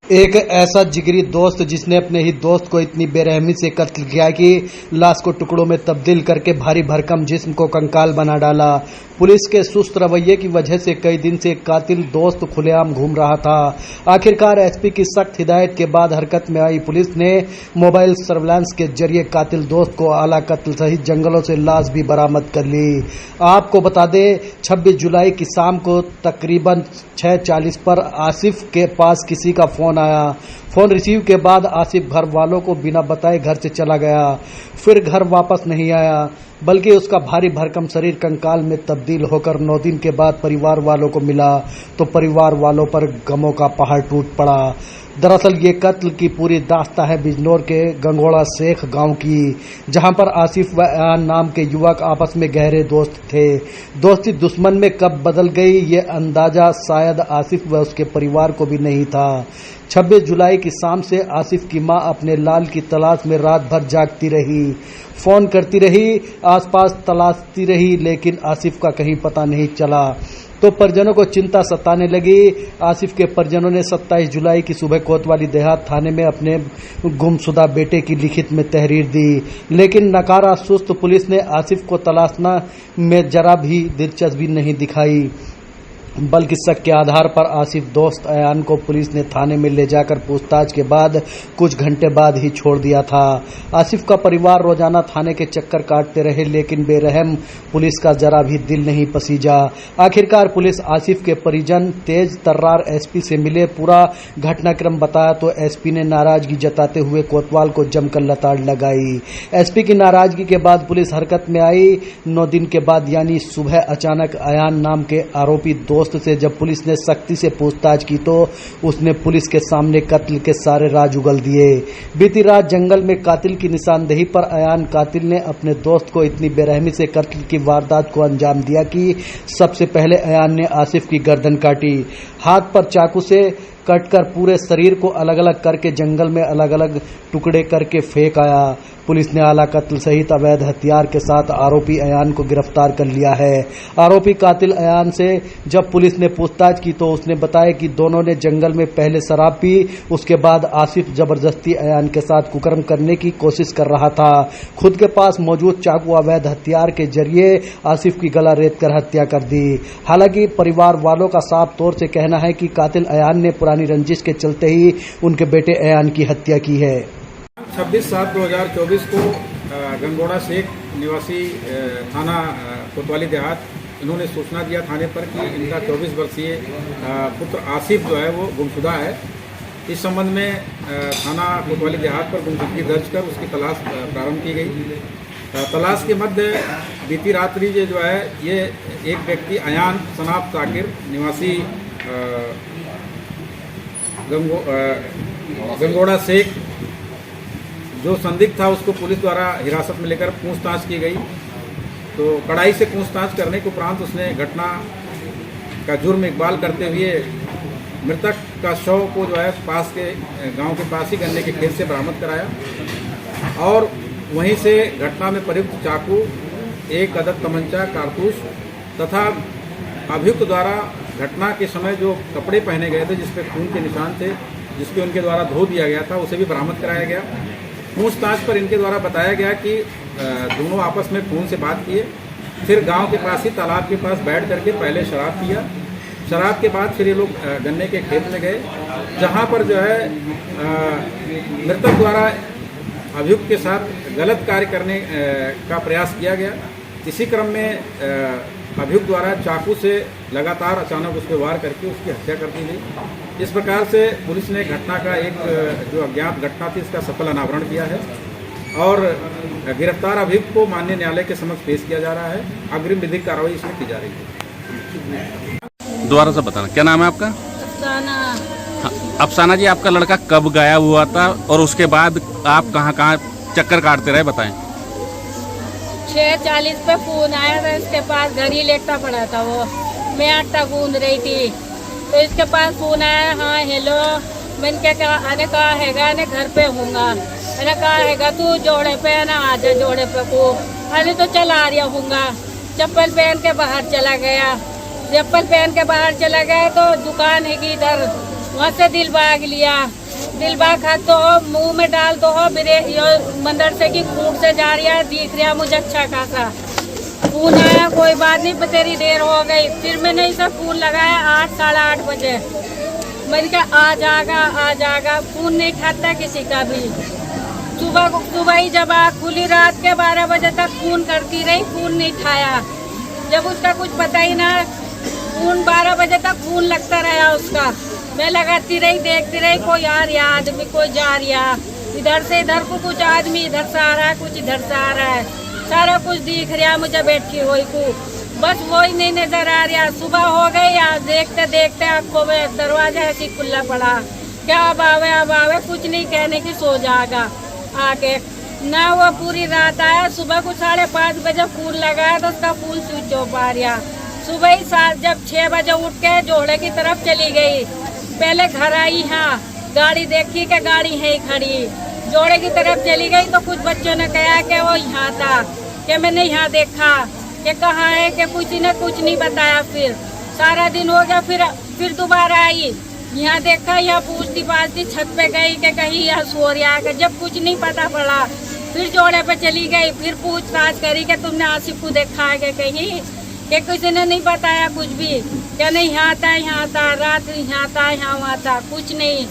एक ऐसा जिगरी दोस्त जिसने अपने ही दोस्त को इतनी बेरहमी से कत्ल किया कि लाश को टुकड़ों में तब्दील करके भारी भरकम जिस्म को कंकाल बना डाला। पुलिस के सुस्त रवैये की वजह से कई दिन से कातिल दोस्त खुलेआम घूम रहा था। आखिरकार एसपी की सख्त हिदायत के बाद हरकत में आई पुलिस ने मोबाइल सर्विलांस के जरिए कातिल दोस्त को आला कत्ल सहित जंगलों से लाश भी बरामद कर ली। आपको बता दें 26 जुलाई की शाम को तकरीबन 6:40 पर आसिफ के पास किसी का फोन आया। फोन रिसीव के बाद आसिफ घर वालों को बिना बताए घर से चला गया। फिर घर वापस नहीं आया, बल्कि उसका भारी भरकम शरीर कंकाल में तब्दील होकर 9 दिन के बाद परिवार वालों को मिला तो परिवार वालों पर गमों का पहाड़ टूट पड़ा। दरअसल ये कत्ल की पूरी दास्तां है बिजनौर के गंगोड़ा शेख गांव की, जहां पर आसिफ व अयान नाम के युवक आपस में गहरे दोस्त थे। दोस्ती दुश्मन में कब बदल गई ये अंदाजा शायद आसिफ व उसके परिवार को भी नहीं था। 26 जुलाई की शाम से आसिफ की मां अपने लाल की तलाश में रात भर जागती रही, फोन करती रही, आसपास तलाशती रही, लेकिन आसिफ का कहीं पता नहीं चला तो परिजनों को चिंता सताने लगी। आसिफ के परिजनों ने 27 जुलाई की सुबह कोतवाली देहात थाने में अपने गुमशुदा बेटे की लिखित में तहरीर दी, लेकिन नकारा सुस्त पुलिस ने आसिफ को तलाशना में जरा भी दिलचस्पी नहीं दिखाई, बल्कि शक के आधार पर आसिफ दोस्त अयान को पुलिस ने थाने में ले जाकर पूछताछ के बाद कुछ घंटे बाद ही छोड़ दिया था। आसिफ का परिवार रोजाना थाने के चक्कर काटते रहे, लेकिन बेरहम पुलिस का जरा भी दिल नहीं पसीजा। आखिरकार पुलिस आसिफ के परिजन तेज तर्रार एसपी से मिले, पूरा घटनाक्रम बताया तो एसपी ने नाराजगी जताते हुए कोतवाल को जमकर लताड़ लगाई। एसपी की नाराजगी के बाद पुलिस हरकत में आई। 9 दिन के बाद यानी सुबह अचानक अयान नाम के आरोपी दोस्त से जब पुलिस ने सख्ती से पूछताछ की तो उसने पुलिस के सामने कत्ल के सारे राज उगल दिए। बीती रात जंगल में कातिल की निशानदेही पर अयान कातिल ने अपने दोस्त को इतनी बेरहमी से कत्ल की वारदात को अंजाम दिया कि सबसे पहले अयान ने आसिफ की गर्दन काटी, हाथ पर चाकू से कटकर पूरे शरीर को अलग अलग करके जंगल में अलग अलग टुकड़े करके फेंक आया। पुलिस ने आला कत्ल सहित अवैध हथियार के साथ आरोपी अयान को गिरफ्तार कर लिया है। आरोपी कातिल अयान से जब पुलिस ने पूछताछ की तो उसने बताया कि दोनों ने जंगल में पहले शराब पी, उसके बाद आसिफ जबरदस्ती अयान के साथ कुकर्म करने की कोशिश कर रहा था। खुद के पास मौजूद चाकू अवैध हथियार के जरिए आसिफ की गला रेत कर हत्या कर दी। हालांकि परिवार वालों का साफ तौर से कहना है कि कातिल अयान ने पुरानी रंजिश के चलते ही उनके बेटे अयान की हत्या की है। 26/7/2024 को गंगोड़ा शेख निवासी थाना कोतवाली देहात इन्होंने सूचना दिया थाने पर कि इनका 24 वर्षीय पुत्र आसिफ जो है वो गुमशुदा है। इस संबंध में थाना कोतवाली देहात पर गुमशुदगी दर्ज कर उसकी तलाश प्रारंभ की गई। तलाश के मध्य बीती रात्रि जो है ये एक व्यक्ति अयान सनाब ताकिर निवासी गंगोड़ा शेख जो संदिग्ध था उसको पुलिस द्वारा हिरासत में लेकर पूछताछ की गई। तो कड़ाई से पूछताछ करने के उपरांत उसने घटना का जुर्म इकबाल करते हुए मृतक का शव को जो है पास के गांव के पास ही गन्ने के खेत से बरामद कराया और वहीं से घटना में प्रयुक्त चाकू, एक अदद तमंचा, कारतूस तथा अभियुक्त द्वारा घटना के समय जो कपड़े पहने गए थे जिसपे खून के निशान थे, जिसके उनके द्वारा धो दिया गया था, उसे भी बरामद कराया गया। पूछताछ पर इनके द्वारा बताया गया कि दोनों आपस में फोन से बात किए, फिर गांव के पास ही तालाब के पास बैठ करके पहले शराब पिया, शराब के बाद फिर ये लोग गन्ने के खेत में गए, जहां पर जो है मृतक द्वारा अभियुक्त के साथ गलत कार्य करने का प्रयास किया गया। इसी क्रम में अभियुक्त द्वारा चाकू से लगातार अचानक उस पर वार करके उसकी हत्या कर दी गई। इस प्रकार से पुलिस ने घटना का एक जो अज्ञात घटना थी इसका सफल अनावरण किया है और गिरफ्तार अभियुक्त को माननीय न्यायालय के समक्ष पेश किया जा रहा है। अग्रिम विधिक कार्रवाई इसमें की जा रही है। दोबारा से बताना, क्या नाम है आपका? अफसाना। अफसाना जी, आपका लड़का कब गायब हुआ था और उसके बाद आप कहाँ चक्कर काटते रहे, बताएं। 6:40 पे फोन आया था, इसके पास घर ही लेटा पड़ा था वो, मैं आटा गूंद रही थी तो इसके पास फोन आया, हाँ हेलो। मैंने क्या कहा, अरे कहा हैगा, अरे घर पे हूँगा, अरे कहा हैगा तू जोड़े पे ना आजा जोड़े पे को, अरे तो चला आ रहा हूँगा। चप्पल पहन के बाहर चला गया। चप्पल पहन के बाहर चला गया तो दुकान है कि इधर, वहाँ से दिल बाग लिया। दिल बाग खा तो मुंह में डाल तो हो मंदिर से की खून से जा रही है, दिख रहा मुझे अच्छा खासा खून आया। कोई बात नहीं, बतेरी देर हो गई। फिर मैंने इसे खून लगाया 8 साढ़े 8 बजे। मैंने कहा आ जाएगा। खून नहीं खाता किसी का भी। सुबह ही जब आँख खुली रात के 12 बजे तक खून करती रही, खून नहीं खाया। जब उसका कुछ पता ही ना, खून 12 बजे तक खून लगता रहा उसका। मैं लगाती रही, देखती रही, कोई आ रहा आदमी, कोई जा रहा, इधर से इधर को कुछ आदमी इधर से आ रहा है, कुछ इधर से आ रहा है, सारा कुछ दिख रहा मुझे बैठी हुई को, बस वही नहीं नजर आ रहा। सुबह हो गई, देखते देखते आंखों में दरवाजा ऐसी खुला पड़ा, क्या अब आवे कुछ नहीं कहने की सो जाएगा आके ना। वो पूरी रात आया, सुबह को 5:30 बजे फूल लगाया तो उसका फूल स्विच ऑफ आ रहा। सुबह ही जब 6 बजे उठ के जोड़े की तरफ चली गई, पहले घर आई, हाँ गाड़ी देखी कि गाड़ी है खड़ी, जोड़े की तरफ चली गई तो कुछ बच्चों ने कहा कि वो यहाँ था, कि मैंने यहाँ देखा, कि कहाँ है, कि कुछ नहीं बताया। फिर सारा दिन हो गया, फिर दोबारा आई, यहाँ देखा, यहाँ पूछती पाछती छत पे गई कि कहीं यहाँ सो रहा है। जब कुछ नहीं पता पड़ा फिर जोड़े पे चली गई, फिर पूछताछ करी कि तुमने आसिफ को देखा है कि कहीं, कि किसी ने नहीं बताया कुछ भी, क्या नहीं यहाँ आता, रात यहाँ आता, यहाँ वहाँ था, कुछ नहीं।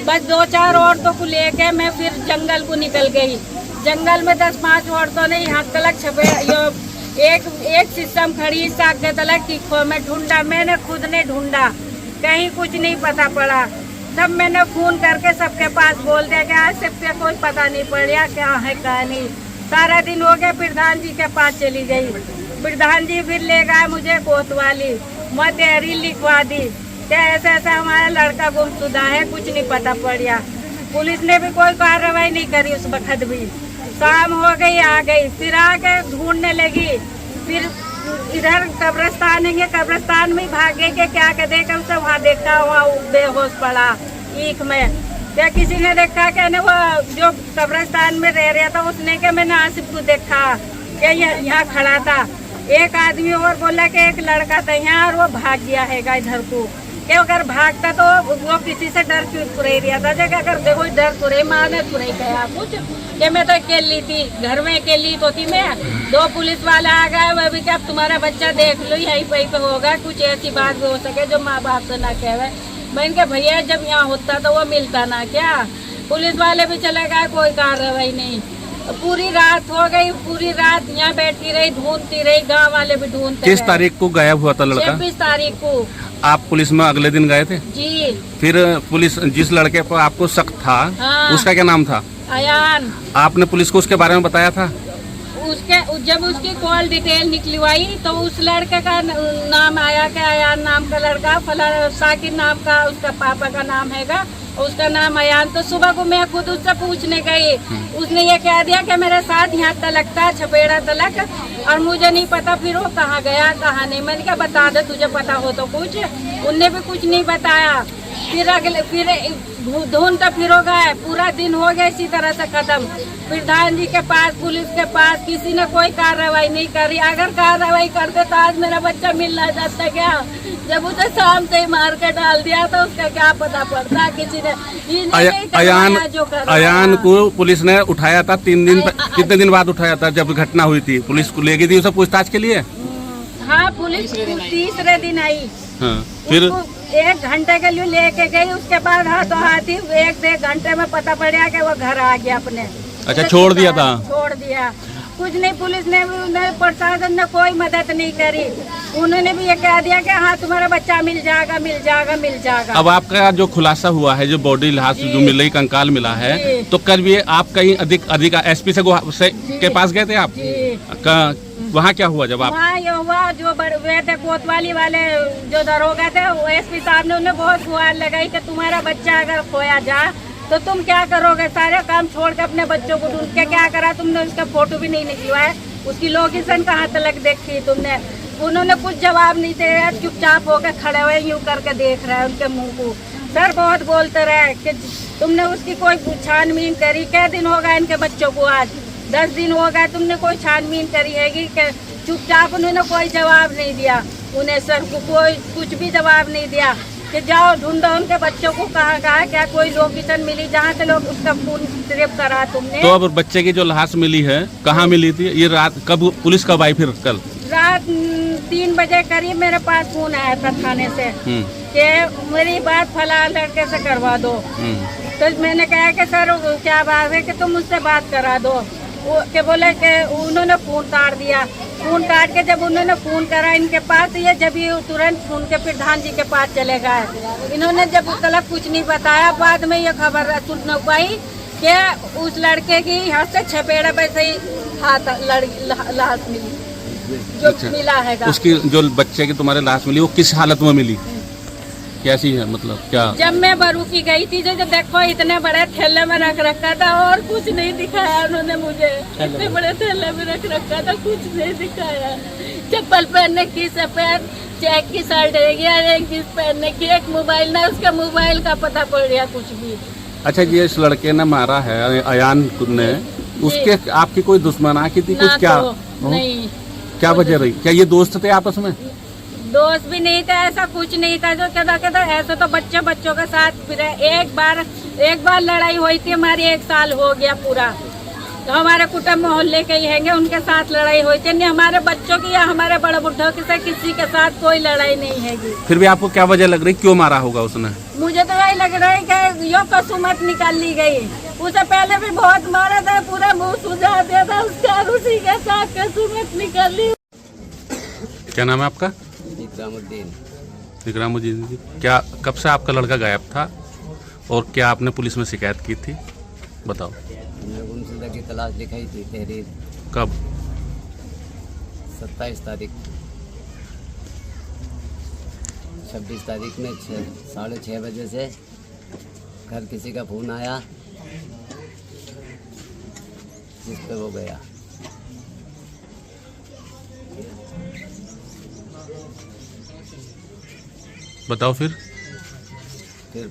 बस 2-4 औरतों को लेके मैं फिर जंगल को निकल गई। जंगल में 10-5 औरतों ने यहाँ तलक छपे, एक सिस्टम खड़ी साग तलक तीखो में ढूंढा, मैंने खुद ने ढूंढा, कहीं कुछ नहीं पता पड़ा। तब मैंने फोन करके सबके पास बोल दिया कि आज सबसे कोई पता नहीं पड़ रहा क्या है क्या नहीं। सारा दिन हो गया, प्रधान जी के पास चली गई, प्रधान जी फिर ले गए मुझे कोतवाली, मैं तहरीर लिखवा दी कि ऐसा हमारा लड़का गुमशुदा है, कुछ नहीं पता पड़ रहा। पुलिस ने भी कोई कार्रवाई नहीं करी उस वक्त भी। शाम हो गई, आ गई, फिर आके ढूंढने लगी, फिर इधर कब्रिस्तान है, कब्रिस्तान में भाग गई कि क्या के देखा, उसे वहाँ देखा हुआ बेहोश पड़ा ईख में। क्या किसी ने देखा कि वो जो कब्रिस्तान में रह रहा था उसने कि मैंने आसिफ को देखा कि यहाँ खड़ा था। एक आदमी और बोला कि एक लड़का था यहाँ और वो भाग गया है इधर को, कि अगर भागता तो वो किसी से डर क्यों तुरे रहा था, जगह अगर देखो डर तुरे, माँ ने तुरे गया कुछ, कि मैं तो अकेली थी, घर में अकेली तो थी मैं। 2 पुलिस वाले आ गए, वो भी कि अब तुम्हारा बच्चा देख लो यहीं पे होगा, कुछ ऐसी बात भी हो सके जो माँ बाप से ना कहे। मैंने कहा भैया जब यहाँ होता तो वो मिलता ना क्या। पुलिस वाले भी चले गए, कोई कार्रवाई नहीं। पूरी रात हो गई, पूरी रात यहाँ बैठी रही, ढूंढती रही, गांव वाले भी ढूंढते। किस तारीख को गायब हुआ था लड़का? 26 तारीख को। आप पुलिस में अगले दिन गए थे? जी। फिर पुलिस जिस लड़के पर आपको शक था, हाँ। उसका क्या नाम था? अयान। आपने पुलिस को उसके बारे में बताया था? जब उसकी कॉल डिटेल निकलवाई तो उस लड़के का नाम आया कि अयान नाम का लड़का, फला साकिब नाम का उसका पापा का नाम हैगा, उसका नाम अयान। तो सुबह को मैं खुद उससे पूछने गई, उसने ये कह दिया कि मेरे साथ यहाँ तलक था, छपेड़ा तलक, और मुझे नहीं पता फिर वो कहाँ गया कहाँ नहीं। मैंने कहा बता दे तुझे पता हो तो कुछ। उनने भी कुछ नहीं बताया। फिर ढूंढता फिर हो गए, पूरा दिन हो गया इसी तरह से खत्म। प्रधान जी के पास, पुलिस के पास, किसी ने कोई कार्रवाई नहीं करी। अगर कार्रवाई करते तो आज मेरा बच्चा मिलना जाता क्या। जब उसे शाम से ही मार के डाल दिया तो उसका क्या पता पड़ता। किसी ने अयान को पुलिस ने उठाया था 3 दिन, कितने दिन बाद उठाया था जब घटना हुई थी? पुलिस को ले गई थी उसे पूछताछ के लिए? हाँ, पुलिस तीसरे दिन आई। हाँ, फिर 1 घंटे के लिए लेके गई, उसके बाद हाथों हाथी 1-1.5 घंटे में पता पड़ा कि वो घर आ गया अपने। अच्छा, छोड़ दिया था? छोड़ दिया, कुछ नहीं। पुलिस ने प्रशासन ने कोई मदद नहीं करी। उन्होंने भी ये कह दिया कि हाँ तुम्हारा बच्चा मिल जाएगा। अब आपका जो खुलासा हुआ है, जो बॉडी लाश जो मिल रही, कंकाल मिला है, तो कल भी आप कहीं अधिक एसपी से के पास गए थे आप? वहाँ क्या हुआ जब आप? वहाँ ये हुआ, जो वे थे कोतवाली वाले जो दरोगा थे, वो एसपी साहब ने उन्हें बहुत गुहार लगाई कि तुम्हारा बच्चा अगर खोया जा तो तुम क्या करोगे। सारे काम छोड़ के अपने बच्चों को ढूंढ के क्या करा तुमने? उसका फोटो भी नहीं निकलवाया, उसकी लोकेशन कहाँ तलक देखी तुमने? उन्होंने कुछ जवाब नहीं दिया, चुपचाप होकर खड़े हुए यूं करके देख रहे हैं उनके मुंह को। सर बहुत बोलते रहे कि तुमने उसकी कोई छानबीन करी? क्या दिन हो गया इनके बच्चों को? आज 10 दिन हो गए, तुमने कोई छानबीन करी है कि चुपचाप? उन्होंने कोई जवाब नहीं दिया। उन्हें सर को कोई कुछ भी जवाब नहीं दिया कि जाओ ढूंढो उनके बच्चों को, कहा क्या कोई लोकेशन मिली जहाँ से लोग उसका खून ट्रिप करा तुमने। तो अब बच्चे की जो लाश मिली है कहाँ मिली थी? ये रात कब पुलिस कब आई फिर? कल रात 3 बजे करीब मेरे पास फोन आया था थाने से कि मेरी बात फला लड़के से करवा दो। तो मैंने कहा कि सर क्या बात है कि तुम मुझसे बात करा दो। वो के बोले कि उन्होंने फोन काट दिया। फोन काट के जब उन्होंने फोन करा इनके पास, ये जब ये तुरंत फोन के प्रधान जी के पास चले गए। इन्होंने जब गलत कुछ नहीं बताया, बाद में ये खबर सुन पाई कि उस लड़के की यहाँ से छपेड़ा वैसे ही हाथ लाश मिली जो मिला है। उसकी जो बच्चे की तुम्हारे लाश मिली वो किस हालत में मिली, कैसी है, मतलब क्या? जब मैं बरू की गई थी जो देखो इतने बड़े थैले में रख रखा था और कुछ नहीं दिखाया उन्होंने मुझे। इतने बड़े थैले में रख रखा था, कुछ नहीं दिखाया। चप्पल पहनने की सफेद, चेक की शर्ट है, एक जींस पहनने की, एक मोबाइल ना उसका मोबाइल का पता पड़ गया कुछ भी। अच्छा, ये इस लड़के ने मारा है अयान ने, उसके आपकी कोई दुश्मना की थी कुछ? क्या नहीं, क्या वजह रही? क्या ये दोस्त थे आपस में? दोस्त भी नहीं था, ऐसा कुछ नहीं था जो कहता ऐसा तो बच्चों के साथ फिर एक बार लड़ाई हुई थी हमारी, 1 साल हो गया पूरा। तो हमारे कुटुंब मोहल्ले के ही हैंगे, उनके साथ लड़ाई हुई थी। नहीं हमारे बच्चों की या हमारे बड़े बुढ़ों के साथ किसी के साथ कोई लड़ाई नहीं हैगी। फिर भी आपको क्या वजह लग रही, क्यों मारा होगा उसने? मुझे तो यही लग रहा है कि यो कसूमत निकाल ली गई। उसे पहले भी बहुत मारा था, पूरा मुँह सुझा दिया था उसका, उसी के साथ कसूमत निकाल ली। क्या नाम है आपका? इकरामुद्दीन जी। क्या कब से आपका लड़का गायब था और क्या आपने पुलिस में शिकायत की थी, बताओ? हमने गुमशुदा की तलाश लिखाई थी तहरीर। कब? 27 तारीख। 26 तारीख में 6:30 बजे से घर किसी का फोन आया जिस पे वो गया। बताओ फिर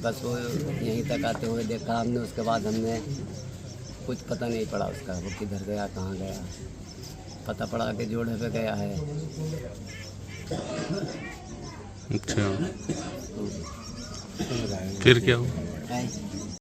बस वो यहीं तक आते हुए देखा हमने। उसके बाद हमने कुछ पता नहीं पड़ा उसका, वो किधर गया कहाँ गया। पता पड़ा कि जोड़े पे गया है। अच्छा, फिर क्या हुआ?